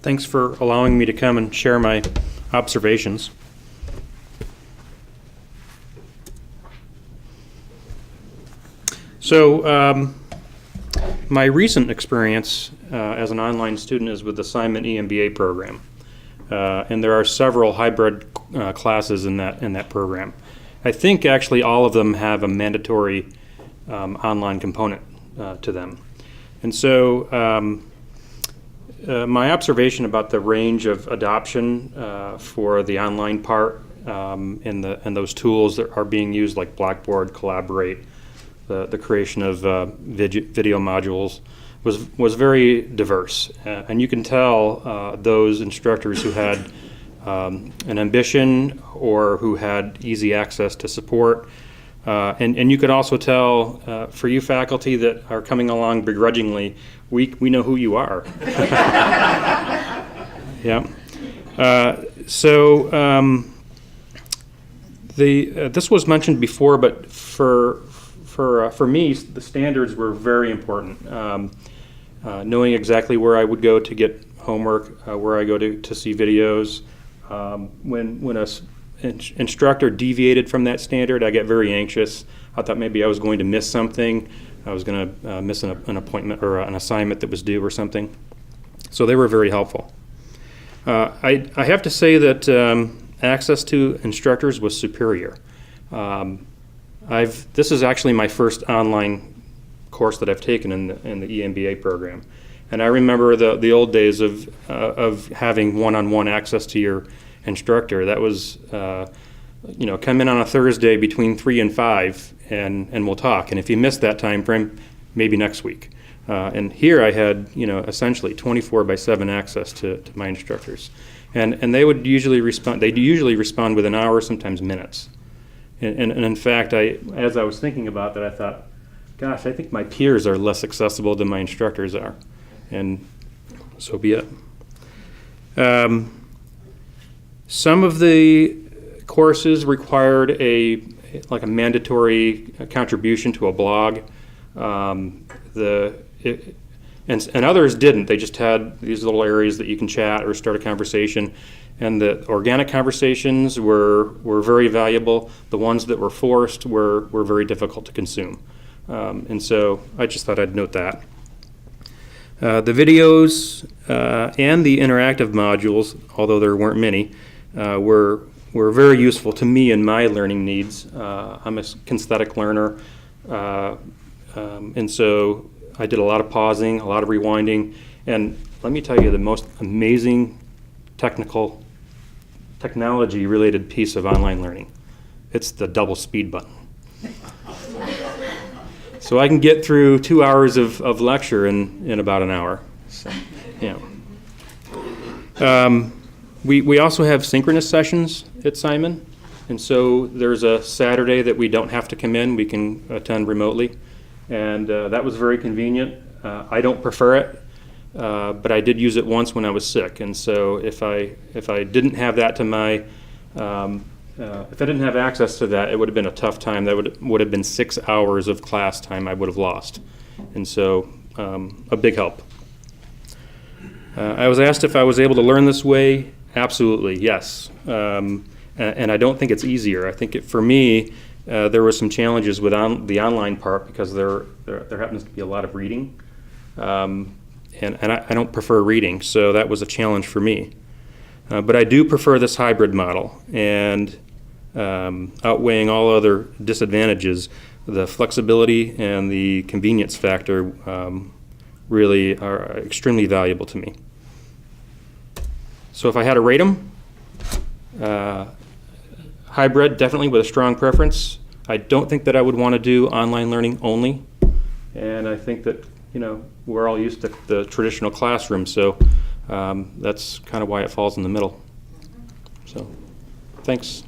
Thanks for allowing me to come and share my observations. So my recent experience as an online student is with the Simon EMBA program. And there are several hybrid classes in that program. I think actually all of them have a mandatory online component to them. And so my observation about the range of adoption for the online part and those tools that are being used, like Blackboard, Collaborate, the creation of video modules, was very diverse. And you can tell those instructors who had an ambition or who had easy access to support. And you could also tell, for you faculty that are coming along begrudgingly, we know who you are. Yeah. This was mentioned before, but for me, the standards were very important. Knowing exactly where I would go to get homework, where I go to see videos. When an instructor deviated from that standard, I get very anxious. I thought maybe I was going to miss something. I was going to miss an appointment or an assignment that was due or something. So they were very helpful. I have to say that access to instructors was superior. This is actually my first online course that I've taken in the EMBA program, and I remember the old days of having one-on-one access to your instructor. That was, come in on a Thursday between 3 and 5, and we'll talk. And if you missed that time frame, maybe next week. And here I had, essentially 24/7 access to my instructors, and they would usually respond. They'd usually respond within hours, sometimes minutes. And in fact, as I was thinking about that, I thought, gosh, I think my peers are less accessible than my instructors are, and so be it. Some of the courses required a mandatory contribution to a blog, and others didn't. They just had these little areas that you can chat or start a conversation. And the organic conversations were very valuable. The ones that were forced were very difficult to consume. And so I just thought I'd note that. The videos and the interactive modules, although there weren't many, were very useful to me in my learning needs. I'm a kinesthetic learner, and so I did a lot of pausing, a lot of rewinding, and let me tell you, the most amazing technology-related piece of online learning. It's the double speed button. So I can get through 2 hours of lecture in about an hour. So, yeah. We also have synchronous sessions at Simon, and so there's a Saturday that we don't have to come in. We can attend remotely, and that was very convenient. I don't prefer it. But I did use it once when I was sick, and so if I didn't have that if I didn't have access to that, it would have been a tough time. That would have been 6 hours of class time I would have lost, and so a big help. I was asked if I was able to learn this way. Absolutely, yes, and I don't think it's easier. I think for me, there were some challenges with the online part because there happens to be a lot of reading. And I don't prefer reading, so that was a challenge for me. But I do prefer this hybrid model, and outweighing all other disadvantages, the flexibility and the convenience factor really are extremely valuable to me. So if I had to rate them, hybrid, definitely with a strong preference. I don't think that I would want to do online learning only, and I think that we're all used to the traditional classroom, so that's kind of why it falls in the middle. So, thanks.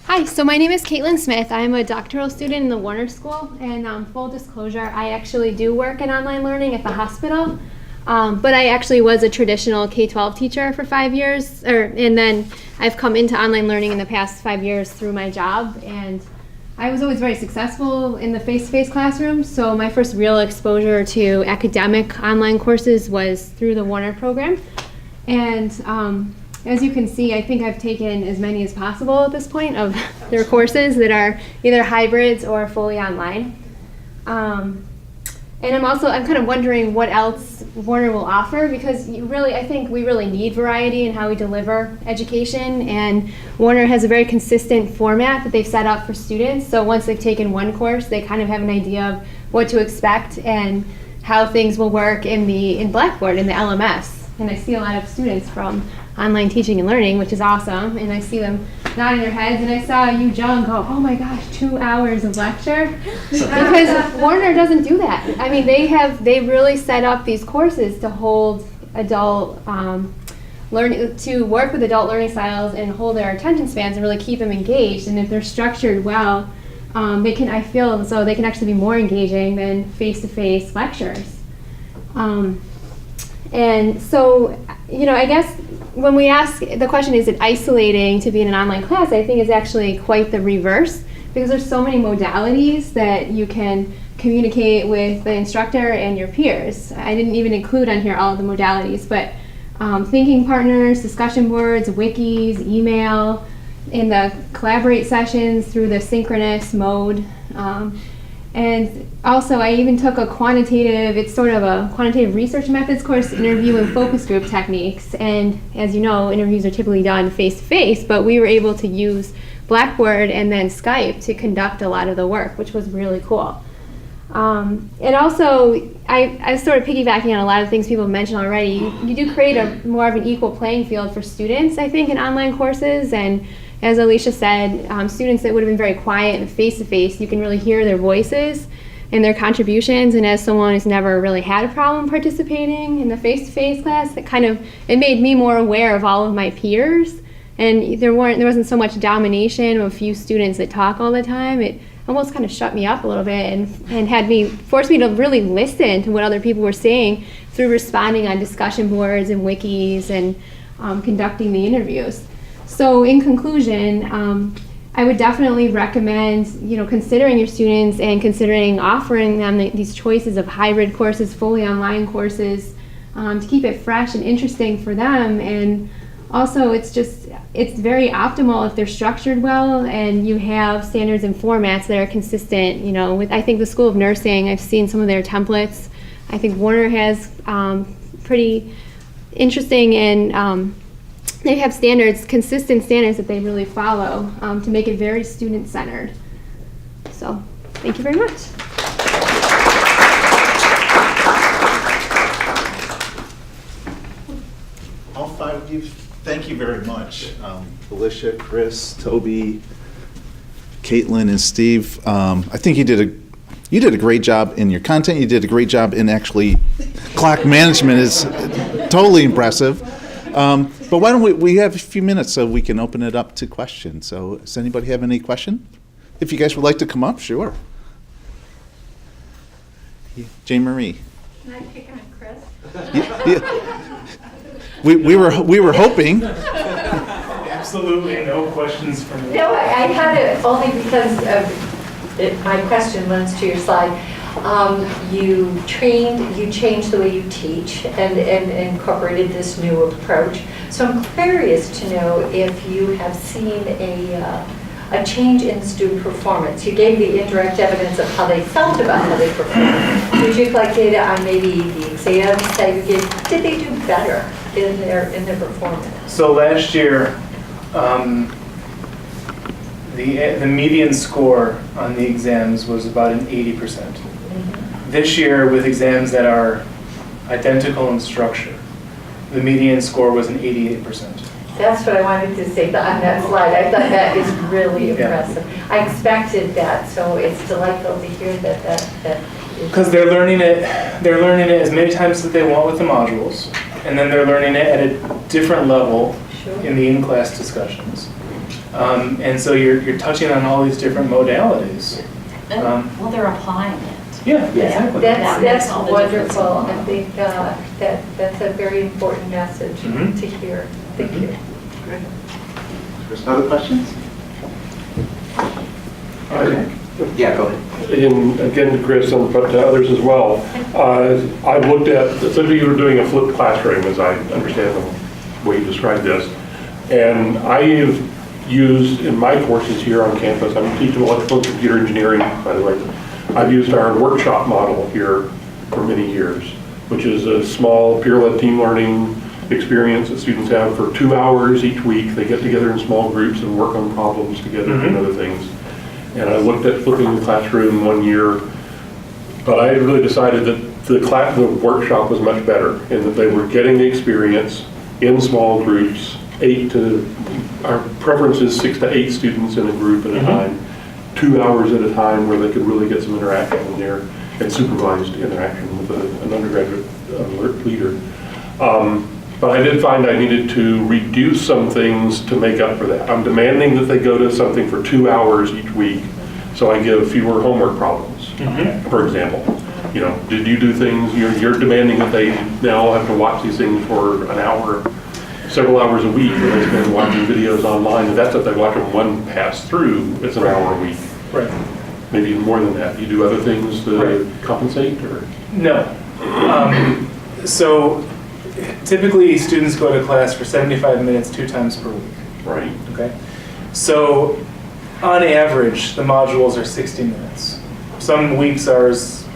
Hi, so my name is Caitlin Smith. I'm a doctoral student in the Warner School, and full disclosure, I actually do work in online learning at the hospital. But I actually was a traditional K-12 teacher for 5 years, and then I've come into online learning in the past 5 years through my job, and I was always very successful in the face-to-face classroom, so my first real exposure to academic online courses was through the Warner program. And as you can see, I think I've taken as many as possible at this point of their courses that are either hybrids or fully online. And I'm kind of wondering what else Warner will offer, because I think we really need variety in how we deliver education, and Warner has a very consistent format that they've set up for students. So once they've taken one course, they kind of have an idea of what to expect and how things will work in Blackboard, in the LMS. And I see a lot of students from online teaching and learning, which is awesome, and I see them nodding their heads, and I saw Yu Jung go, oh my gosh, 2 hours of lecture, because Warner doesn't do that. I mean, they really set up these courses to hold adult to work with adult learning styles and hold their attention spans and really keep them engaged. And if they're structured well, I feel as though they can actually be more engaging than face-to-face lectures. And so, I guess when we ask the question, is it isolating to be in an online class, I think it's actually quite the reverse, because there's so many modalities that you can communicate with the instructor and your peers. I didn't even include on here all of the modalities, but thinking partners, discussion boards, wikis, email, in the collaborate sessions through the synchronous mode. And also, I even took it's sort of a quantitative research methods course, interview and focus group techniques. And as you know, interviews are typically done face-to-face, but we were able to use Blackboard and then Skype to conduct a lot of the work, which was really cool. And also, I sort of piggybacking on a lot of things people mentioned already, you do create more of an equal playing field for students, I think, in online courses. And as Alicia said, students that would have been very quiet and face-to-face, you can really hear their voices and their contributions. And as someone who's never really had a problem participating in the face-to-face class, it made me more aware of all of my peers. And there wasn't so much domination of a few students that talk all the time. It almost kind of shut me up a little bit and forced me to really listen to what other people were saying through responding on discussion boards and wikis and conducting the interviews. So in conclusion, I would definitely recommend, considering your students and considering offering them these choices of hybrid courses, fully online courses, to keep it fresh and interesting for them. And also, it's very optimal if they're structured well and you have standards and formats that are consistent. I think the School of Nursing, I've seen some of their templates. I think Warner has pretty interesting and they have consistent standards that they really follow to make it very student-centered. So, thank you very much. All 5 of you, thank you very much. Alicia, Chris, Tobie, Caitlin, and Steve. I think you did a great job in your content. You did a great job in actually clock management is totally impressive. But why don't we have a few minutes so we can open it up to questions. So does anybody have any question? If you guys would like to come up, sure. Jane Marie. Can I pick on Chris? Yeah. We were hoping. Absolutely no questions from me. No, I had it only because of my question runs to your slide. You changed the way you teach and incorporated this new approach. So I'm curious to know if you have seen a change in student performance. You gave the indirect evidence of how they felt about how they performed. Did you collect data on maybe the exams that you did? Did they do better in their performance? So last year, the median score on the exams was about an 80%. This year, with exams that are identical in structure, the median score was an 88%. That's what I wanted to say on that slide. I thought that is really impressive. I expected that, so it's delightful to hear that. Because they're learning it as many times as they want with the modules, and then they're learning it at a different level in the in-class discussions. And so you're touching on all these different modalities. Well, they're applying it. Yeah, exactly. That's all the wonderful. difference. I think that's a very important message Mhm. to hear. Thank you. Chris, other questions? Yeah, go ahead. And again to Chris, but to others as well, I looked at, essentially you were doing a flipped classroom, as I understand the way you described this. And I have used in my courses here on campus, I'm teaching electrical and computer engineering, by the way. I've used our workshop model here for many years, which is a small peer-led team learning experience that students have for 2 hours each week. They get together in small groups and work on problems together and other things. And I looked at flipping the classroom one year, but I really decided that the workshop was much better in that they were getting the experience in small groups, our preference is 6 to 8 students in a group at a time, 2 hours at a time where they could really get some interaction in there and supervised interaction with an undergraduate leader. But I did find I needed to reduce some things to make up for that. I'm demanding that they go to something for 2 hours each week, so I give fewer homework problems, for example. You know, did you do things, you're demanding that they now have to watch these things for an hour, several hours a week, where they spend watching videos online, and that's if they watch them one pass through, it's an hour a week. Right. Maybe even more than that. You do other things to compensate, or? No. So typically students go to class for 75 minutes 2 times per week. Right. Okay. So on average, the modules are 60 minutes. Some weeks are as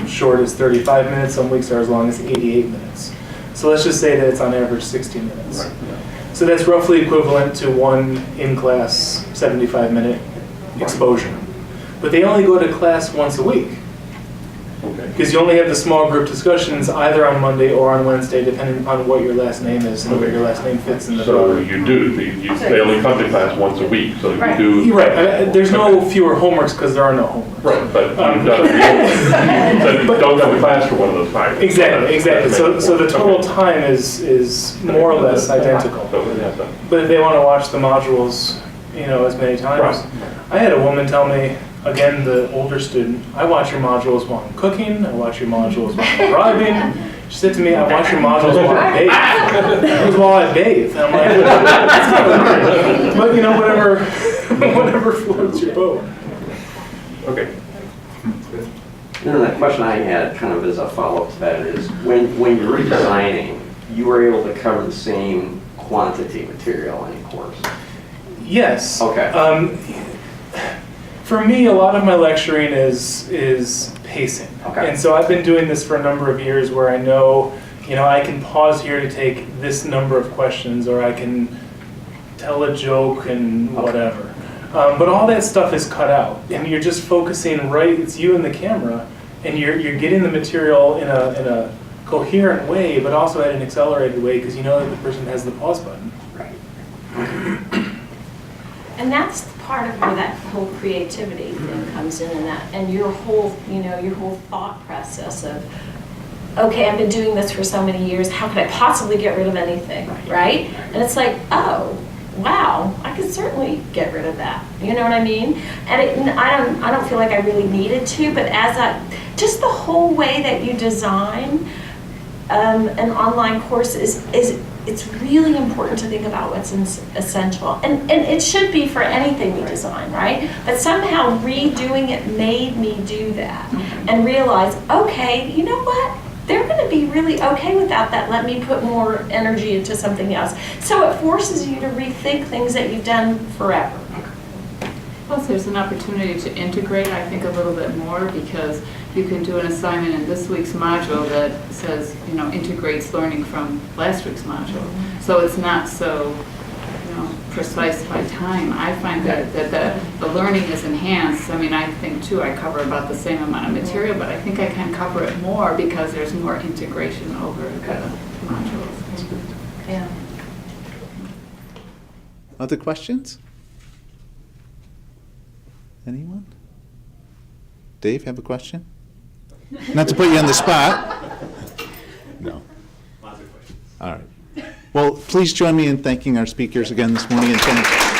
short as 35 minutes, some weeks are as long as 88 minutes. So let's just say that it's on average 60 minutes. Right. So that's roughly equivalent to one in-class 75-minute exposure. But they only go to class once a week. Okay. Because you only have the small group discussions either on Monday or on Wednesday, depending upon what your last name is and where your last name fits in the So program. you do, they only come to class once a week, so you do. You're right. There's no fewer homeworks because there are no homeworks. Right, but you've done it, you don't have a class for one of those times. Exactly. So the total time is more or less identical. But if they want to watch the modules, as many times. Right. I had a woman tell me, again, the older student, I watch your modules while I'm cooking, I watch your modules while I'm driving. She said to me, I watch your modules while I bathe. It was while I bathe. And I'm like, that's kind of but whatever floats your boat. Okay. No, that question I had kind of as a follow-up to that is, when you're redesigning, you were able to cover the same quantity material in a course? Yes. Okay. For me, a lot of my lecturing is pacing. Okay. And so I've been doing this for a number of years where I know, I can pause here to take this number of questions, or I can tell a joke and whatever. But all that stuff is cut out, and you're just focusing it's you and the camera, and you're getting the material in a coherent way, but also at an accelerated way, because you know that the person has the pause button. Right. And that's part of where that whole creativity thing comes in, and your whole thought process of, okay, I've been doing this for so many years, how could I possibly get rid of anything, right? And it's like, oh, wow, I could certainly get rid of that. You know what I mean? And I don't feel like I really needed to, but just the whole way that you design an online course it's really important to think about what's essential. And it should be for anything we design, right? But somehow redoing it made me do that and realize, okay, you know what? They're going to be really okay without that. Let me put more energy into something else. So it forces you to rethink things that you've done forever. Plus, there's an opportunity to integrate, I think, a little bit more, because you can do an assignment in this week's module that says, integrates learning from last week's module. So it's not so, precise by time. I find that the learning is enhanced. I mean, I think, too, I cover about the same amount of material, but I think I can cover it more because there's more integration over the modules. Yeah. Other questions? Anyone? Dave, have a question? Not to put you on the spot. No. Lots of questions. All right. Well, please join me in thanking our speakers again this morning, and thanks.